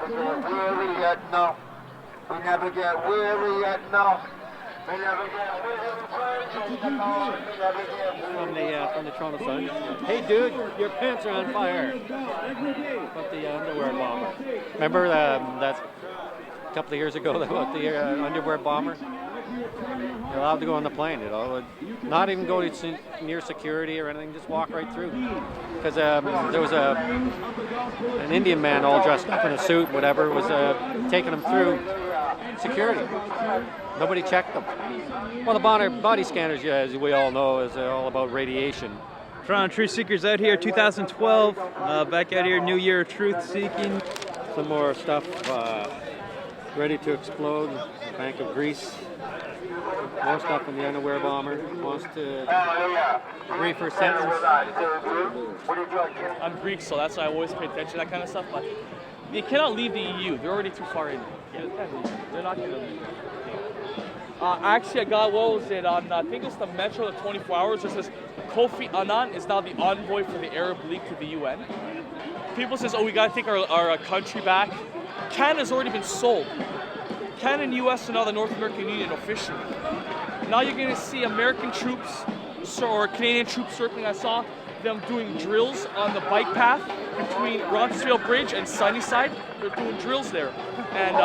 get weary yet, no. We never get weary yet, no. We never get weary, From the Toronto Sun. Hey dude, your pants are on fire. About the underwear bomber. Remember that a couple of years ago about the underwear bomber? You're allowed to go on the plane, not even go near security or anything, just walk right through. Because there was an Indian man all dressed up in a suit, whatever, was taking him through security. Nobody checked them. Well, the body scanners, as we all know, is all about radiation. TorontoTruthSeekers out here, 2012. Back out here, New Year Truth Seeking. Some more stuff ready to explode. A bank of grease. More stuff from the underwear bomber. Wants to brief her sentence. I'm Greek, so that's why I always pay attention to that kind of stuff. But they cannot leave the EU. They're already too far in. Yeah, they're not going to leave. Actually, I got, what was it, on, I think it's the Metro, the 24 Hours, it says Kofi Annan is now the envoy for the Arab League to the UN. People says, oh, we got to take our country back. Canada's already been sold. Canada and US are now the North American Union officially. Now you're going to see American troops or Canadian troops circling. I saw them doing drills on the bike path between Roncesvalles Bridge and Sunnyside. They're doing drills there. And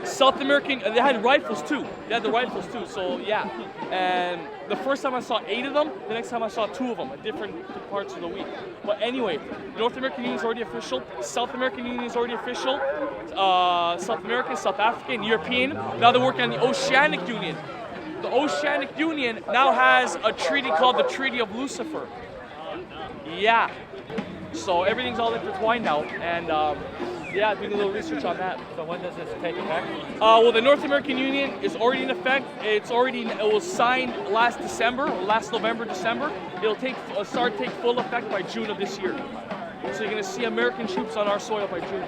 South American, they had rifles too. They had the rifles too, so yeah. And the first time I saw 8 of them, the next time I saw 2 of them at different parts of the week. But anyway, North American Union is already official. South American Union is already official. South American, South African, European. Now they're working on the Oceanic Union. The Oceanic Union now has a treaty called the Treaty of Lucifer. Yeah. So everything's all intertwined now, and yeah, doing a little research on that. So when does this take effect? Well, the North American Union is already in effect. It was signed last November, December. It'll take full effect by June of this year. So you're going to see American troops on our soil by June.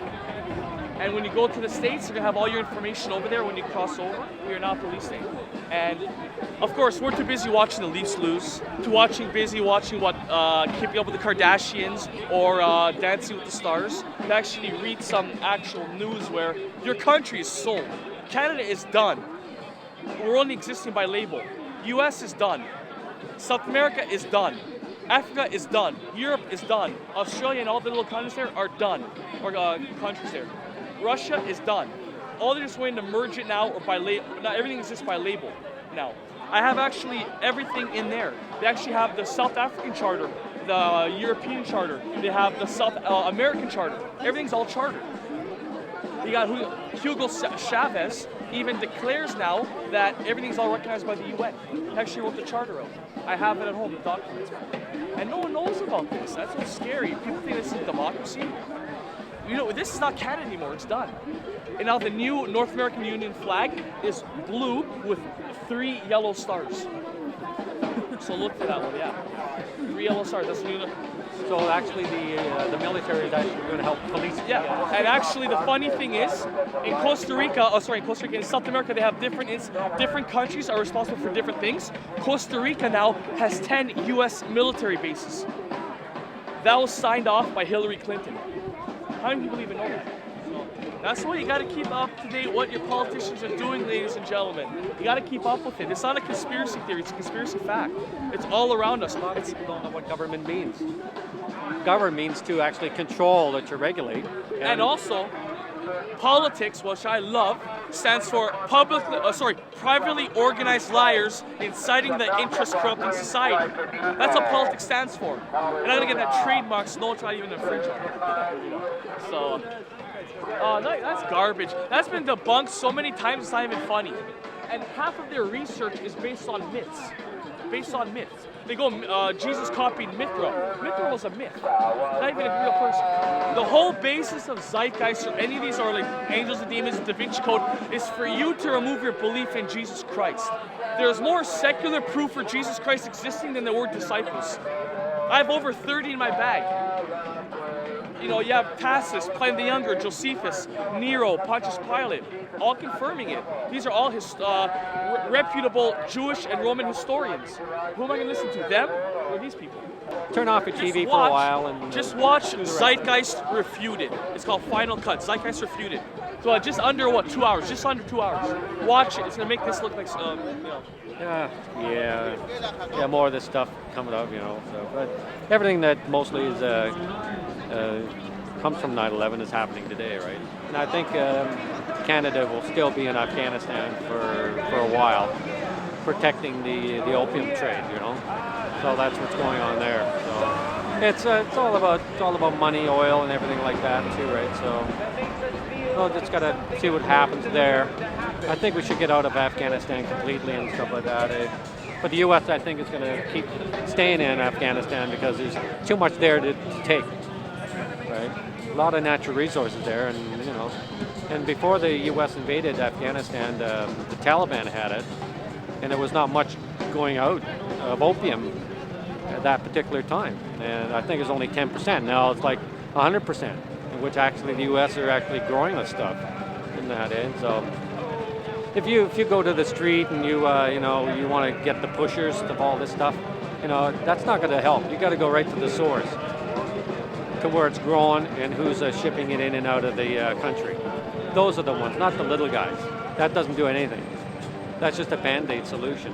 And when you go to the States, you're going to have all your information over there when you cross over. You're not policing. And of course, we're too busy watching the Leafs lose, busy watching what Keeping Up with the Kardashians or Dancing with the Stars, to actually read some actual news where your country is sold. Canada is done. We're only existing by label. US is done. South America is done. Africa is done. Europe is done. Australia and all the little countries there are done, or countries there. Russia is done. All they're just waiting to merge it now, or by label. Now everything exists by label now. I have actually everything in there. They actually have the South African charter, the European charter. They have the South American charter. Everything's all chartered. You got Hugo Chavez even declares now that everything's all recognized by the UN. He actually wrote the charter out. I have it at home, the documents. And no one knows about this. That's what's scary. People think this is democracy. You know, this is not Canada anymore. It's done. And now the new North American Union flag is blue with 3 yellow stars. So look for that one, yeah. 3 yellow stars. That's new. So actually, the military is actually going to help police. Yeah, and actually, the funny thing is, in Costa Rica, in South America, they have different countries are responsible for different things. Costa Rica now has 10 U.S. military bases. That was signed off by Hillary Clinton. How many people even know that? That's why you got to keep up to date what your politicians are doing, ladies and gentlemen. You got to keep up with it. It's not a conspiracy theory, it's a conspiracy fact. It's all around us. A lot of people don't know what government means. Government means to actually control, to regulate. And also, politics, which I love, stands for privately organized liars inciting the interest corrupting society. That's what politics stands for. And I'm gonna get that trademark so no one try to even infringe on it. So, that's garbage. That's been debunked so many times it's not even funny. And half of their research is based on myths. They go, Jesus copied Mithra. Mithra was a myth, not even a real person. The whole basis of Zeitgeist or any of these are like Angels and Demons, Da Vinci Code, is for you to remove your belief in Jesus Christ. There's more secular proof for Jesus Christ existing than the word disciples. I have over 30 in my bag. you have Tacitus, Pliny the Younger, Josephus, Nero, Pontius Pilate, all confirming it. These are all reputable Jewish and Roman historians. Who am I going to listen to? Them or these people? Turn off your TV for a while and just watch Zeitgeist Refuted. It's called Final Cut. Zeitgeist Refuted. So just under 2 hours? Just under 2 hours. Watch it. It's gonna make this look like Yeah, more of this stuff coming up, So, but everything that mostly is comes from 9/11 is happening today, right? And I think Canada will still be in Afghanistan for a while, protecting the opium trade, So that's what's going on there. So it's all about money, oil, and everything like that too, right? So we'll just gotta see what happens there. I think we should get out of Afghanistan completely and stuff like that. But the U.S. I think is going to keep staying in Afghanistan because there's too much there to take, right? A lot of natural resources there, and before the U.S. invaded Afghanistan, the Taliban had it, and there was not much going out of opium at that particular time. And I think it's only 10%. Now it's like 100%, in which actually the U.S. are actually growing this stuff in that end. So if you go to the street and you want to get the pushers of all this stuff, that's not going to help. You got to go right to the source, to where it's grown and who's shipping it in and out of the country. Those are the ones, not the little guys. That doesn't do anything. That's just a band-aid solution.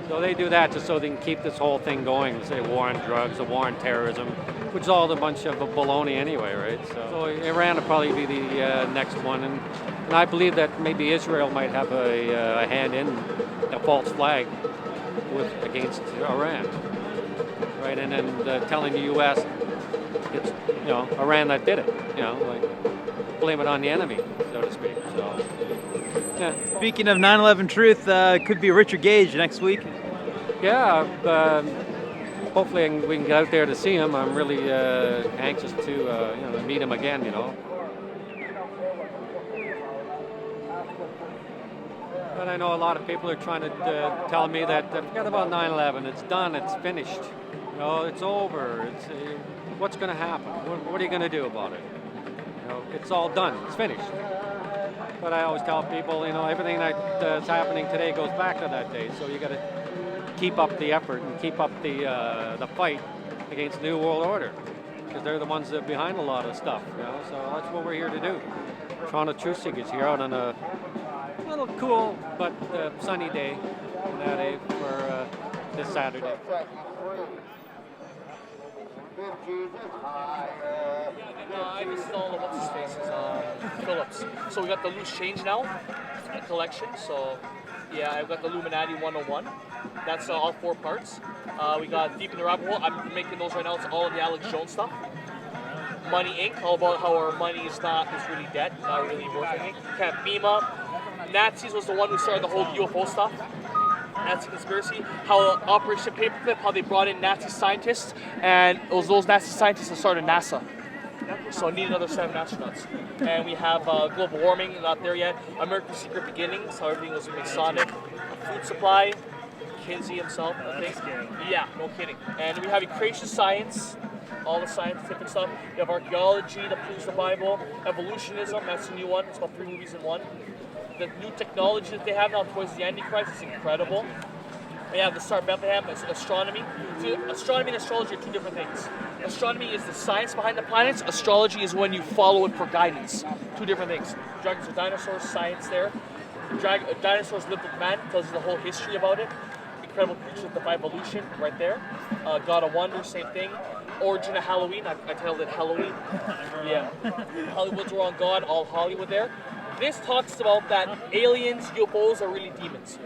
So they do that just so they can keep this whole thing going. Say war on drugs, a war on terrorism, which is all a bunch of baloney anyway, right? So Iran will probably be the next one, and I believe that maybe Israel might have a hand in a false flag against Iran, right? And then telling the U.S. it's Iran that did it, blame it on the enemy, so to speak. So yeah. Speaking of 9/11 truth, could be Richard Gage next week. Yeah, hopefully we can get out there to see him. I'm really anxious to meet him again, But I know a lot of people are trying to tell me that forget about 9/11. It's done. It's finished. It's over. What's going to happen? What are you going to do about it? It's all done. It's finished. But I always tell people, everything that's happening today goes back to that day. So you got to keep up the effort and keep up the fight against the New World Order, because they're the ones that are behind a lot of stuff. So that's what we're here to do. TorontoTruthSeekers here out on a little cool but sunny day for this Saturday. I installed what's his face, Phillips. So we got the loose change now collection. So yeah, I've got the Illuminati 101. That's all 4 parts. We got Deep in the Rabbit Hole. I'm making those right now. It's all of the Alex Jones stuff. Money Inc. All about how our money is really dead, not really worth anything. Camp Bima. Nazis was the one who started the whole UFO stuff. Nazi conspiracy. How Operation Paperclip, how they brought in Nazi scientists, and it was those Nazi scientists that started NASA. So I need another 7 astronauts. And we have global warming, not there yet. American Secret Beginnings, how everything was Masonic. Food supply. Kinsey himself, I think. Yeah, no kidding. And we have creation science, all the scientific stuff. We have archaeology that proves the Bible. Evolutionism, that's a new one. It's about 3 movies in one. The new technology that they have now towards the Antichrist is incredible. We have the Star of Bethlehem, it's astronomy. So astronomy and astrology are 2 different things. Astronomy is the science behind the planets. Astrology is when you follow it for guidance. 2 different things. Dragons are dinosaurs, science there. Dinosaurs lived with man, tells you the whole history about it. Incredible creatures of the evolution, right there. God of Wonder, same thing. Origin of Halloween, I titled it Halloween. Yeah. Hollywood's wrong God, all Hollywood there. This talks about that aliens, UFOs are really demons.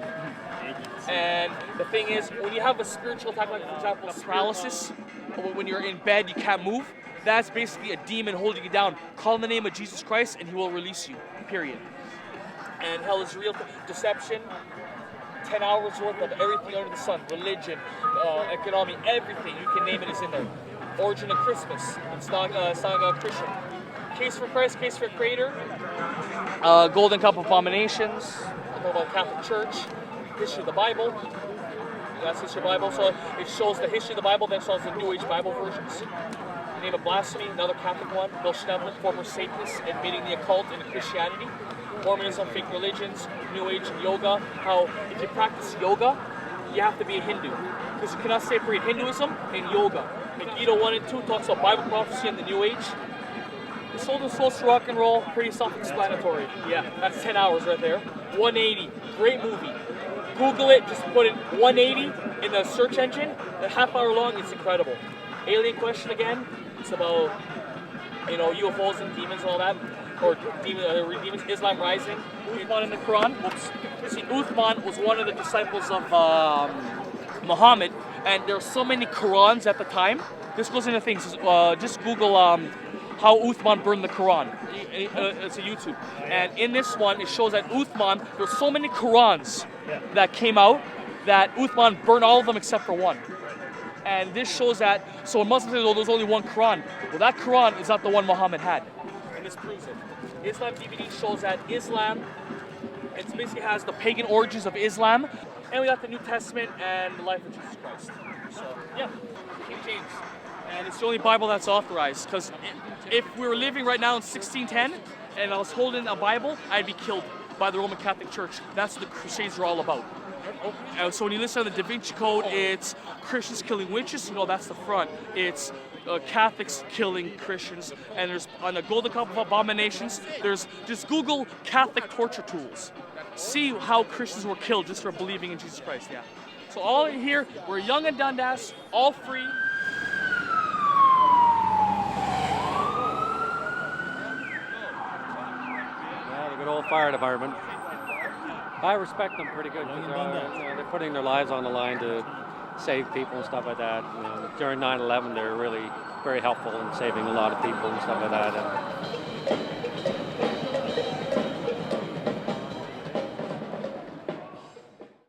And the thing is, when you have a spiritual attack, like for example, paralysis, or when you're in bed, you can't move, that's basically a demon holding you down. Call in the name of Jesus Christ and he will release you, period. And hell is real. Deception, 10 hours worth of everything under the sun, religion, economy, everything, you can name it is in there. Origin of Christmas, it's not Christian. Case for Christ, Case for Creator, Golden Cup Abominations, about Catholic Church, History of the Bible. That's History of the Bible. So it shows the history of the Bible, then shows the New Age Bible versions. name of blasphemy, another Catholic one. Bill Schneblin, former Satanist, admitting the occult into Christianity. Mormonism, fake religions, New Age, and yoga. How if you practice yoga, you have to be a Hindu. Because you cannot separate Hinduism and yoga. Megiddo 1 and 2 talks about Bible prophecy and the New Age. The Soul and Souls to Rock and Roll, pretty self-explanatory. Yeah, that's 10 hours right there. 180, great movie. Google it, just put in 180 in the search engine. A half hour long, it's incredible. Alien Question again, it's about, you know, UFOs and demons and all that. Or demons, Islam Rising. Uthman in the Quran. Whoops. See, Uthman was one of the disciples of Muhammad, and there are so many Qurans at the time. This goes into things. Just Google how Uthman burned the Quran. It's a YouTube. And in this one, it shows that Uthman, there's so many Qurans that came out that Uthman burned all of them except for one. And this shows that, so when Muslims say, oh, there's only one Quran. Well, that Quran is not the one Muhammad had. And this proves it. Islam DVD shows that Islam, it basically has the pagan origins of Islam. And we got the New Testament and the life of Jesus Christ. So, yeah, King James. And it's the only Bible that's authorized. Because if we were living right now in 1610 and I was holding a Bible, I'd be killed by the Roman Catholic Church. That's what the Crusades are all about. So when you listen to the Da Vinci Code, it's Christians killing witches. You know, that's the front. It's Catholics killing Christians. And there's on the Golden Cup of Abominations, there's just Google Catholic torture tools. See how Christians were killed just for believing in Jesus Christ. Yeah. So all in here, we're Yonge-Dundas, all free. Yeah, the good old fire department. I respect them pretty good. They're putting their lives on the line to save people and stuff like that. You know, during 9/11, they're really very helpful in saving a lot of people and stuff like that. And